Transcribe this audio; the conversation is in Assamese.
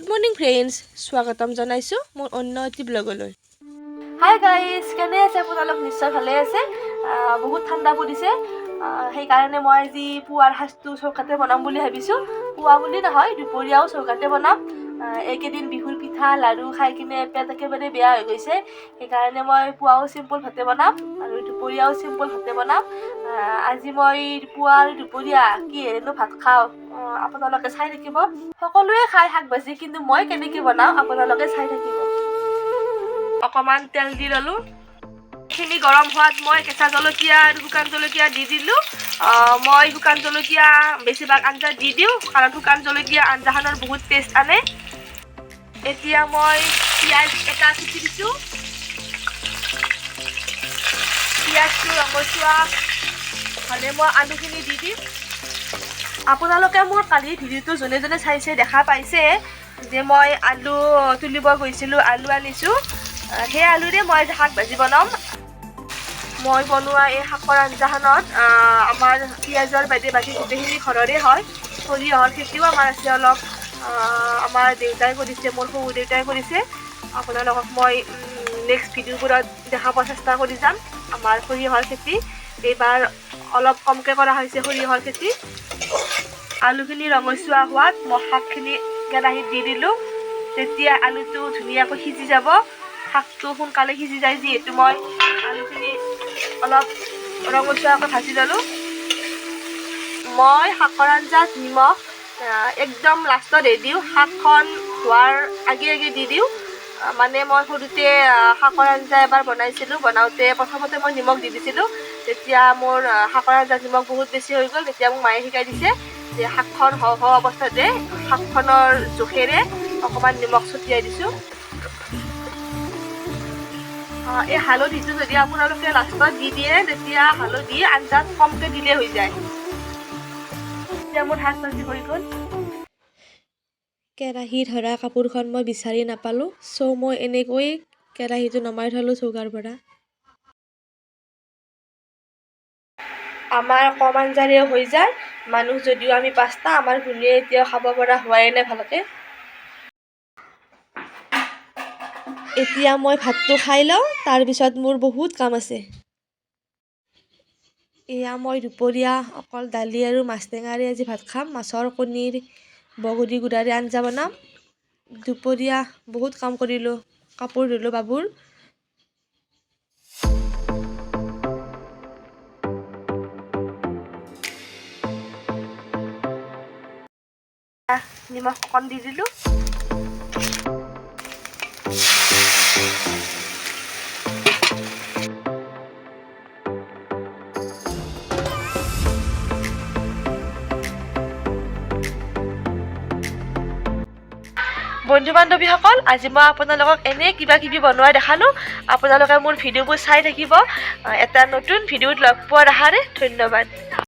গুড মৰ্নিং ফ্ৰেণ্ডছ, স্বাগতম জনাইছোঁ মোৰ অন্য এটি ব্লগলৈ। হাই গাইজ, কেনে আছে আপোনালোক? নিশ্চয় ভালে আছে। বহুত ঠাণ্ডা পৰিছে, সেইকাৰণে মই আজি পুৱাৰ সাজটো চৌকাতে বনাম বুলি ভাবিছোঁ। পুৱা বুলি নহয়, দুপৰীয়াও চৌকাতে বনাম। এইকেইদিন বিহুৰ পিঠা লাড়ু খাই কিনে পেট একেবাৰে বেয়া হৈ গৈছে, সেইকাৰণে মই পুৱাও চিম্পুল ভাতে বনাম আৰু দুপৰীয়াও চিম্পুল ভাতে বনাম। আজি মই পুৱা আৰু দুপৰীয়া কিহেৰেনো ভাত খাওঁ আপোনালোকে চাই থাকিব। সকলোৱে খাই শাক ভাজি, কিন্তু মই কেনেকৈ বনাওঁ আপোনালোকে চাই থাকিব। অকণমান তেল দি ল'লোঁ। এইখিনি গৰম হোৱাত মই কেঁচা জলকীয়া আৰু শুকান জলকীয়া দি দিলোঁ। মই শুকান জলকীয়া বেছিভাগ আঞ্জাত দি দিওঁ, কাৰণ শুকান জলকীয়া আঞ্জাখনৰ বহুত টেষ্ট আনে। এতিয়া মই পিঁয়াজ এটা কুটি দিছোঁ। পিঁয়াজটো ৰঙচুৱা হ'লে মই আলুখিনি দি দিম। আপোনালোকে মোৰ কালি ভিডিঅ'টো যোনে যোনে চাইছে দেখা পাইছে যে মই আলু তুলিব গৈছিলোঁ, আলু আনিছোঁ। সেই আলুৰে মই শাক ভাজি বনাম। মই বনোৱা এই শাকৰ আঞ্জাখনত আমাৰ পিঁয়াজৰ বাদে বাকী গোটেইখিনি ঘৰৰে হয়। সৰিয়হৰ খেতিও আমাৰ আছে অলপ, আমাৰ দেউতাই কৰিছে, মোৰ শহুৰ দেউতাই কৰিছে। আপোনালোকক মই নেক্সট ভিডিঅ'বোৰত দেখাব চেষ্টা কৰি যাম আমাৰ সৰিয়হৰ খেতি। এইবাৰ অলপ কমকৈ কৰা হৈছে সৰিয়হৰ খেতি। আলুখিনি ৰঙচুৱা হোৱাত মই শাকখিনি কেৰাহীত দি দিলোঁ। তেতিয়া আলুটো ধুনীয়াকৈ সিজি যাব, শাকটো সোনকালে সিজি যায় যিহেতু মই আলুখিনি অলপ ৰঙচুৱাকৈ ভাজি ল'লোঁ। মই শাকৰ আঞ্জাত নিমখ একদম লাষ্টত দিওঁ, শাকখন হোৱাৰ আগে আগে দি দিওঁ। মানে মই সৰুতে শাকৰ আঞ্জা এবাৰ বনাইছিলোঁ, বনাওঁতে প্ৰথমতে মই নিমখ দি দিছিলোঁ। তেতিয়া মোৰ শাকৰ আঞ্জাত নিমখ বহুত বেছি হৈ গ'ল। তেতিয়া মোক মায়ে শিকাই দিছে যে শাকখন হওঁ অৱস্থাতে শাকখনৰ জোখেৰে অকণমান নিমখ ছটিয়াই দিছোঁ। এই হালধিটো যদি আপোনালোকে লাষ্টত দি দিয়ে, তেতিয়া হালধি আঞ্জাত কমকৈ দিলে হৈ যায়। এতিয়া মোৰ শাক ভাজি হৈ গ'ল। কেৰাহী ধৰা কাপোৰখন মই বিচাৰি নাপালোঁ, চ' মই এনেকৈ কেৰাহীটো নমাই থ'লোঁ চৌকাৰ পৰা। আমাৰ কম আঞ্জাৰেও হৈ যায়, মানুহ যদিও আমি 5টা, আমাৰ ঘূণীয়ে এতিয়াও খাব পৰা হোৱাই নাই ভালকৈ। এতিয়া মই ভাতটো খাই লওঁ, তাৰপিছত মোৰ বহুত কাম আছে। এয়া মই দুপৰীয়া অকল দালি আৰু মাছ টেঙাৰে আজি ভাত খাম। মাছৰ কণীৰ বগৰী গুড়াৰে আঞ্জা বনাম। দুপৰীয়া বহুত কাম কৰিলোঁ, কাপোৰ ধুলোঁ বাবুৰ। নিমখ অকণ দি দিলোঁ। বন্ধু বান্ধৱীসকল, আজি মই আপোনালোকক এনে কিবা কিবি বনোৱাই দেখালোঁ। আপোনালোকে মোৰ ভিডিঅ'বোৰ চাই থাকিব। এটা নতুন ভিডিঅ'ত লগ পোৱাৰ আশাৰে ধন্যবাদ।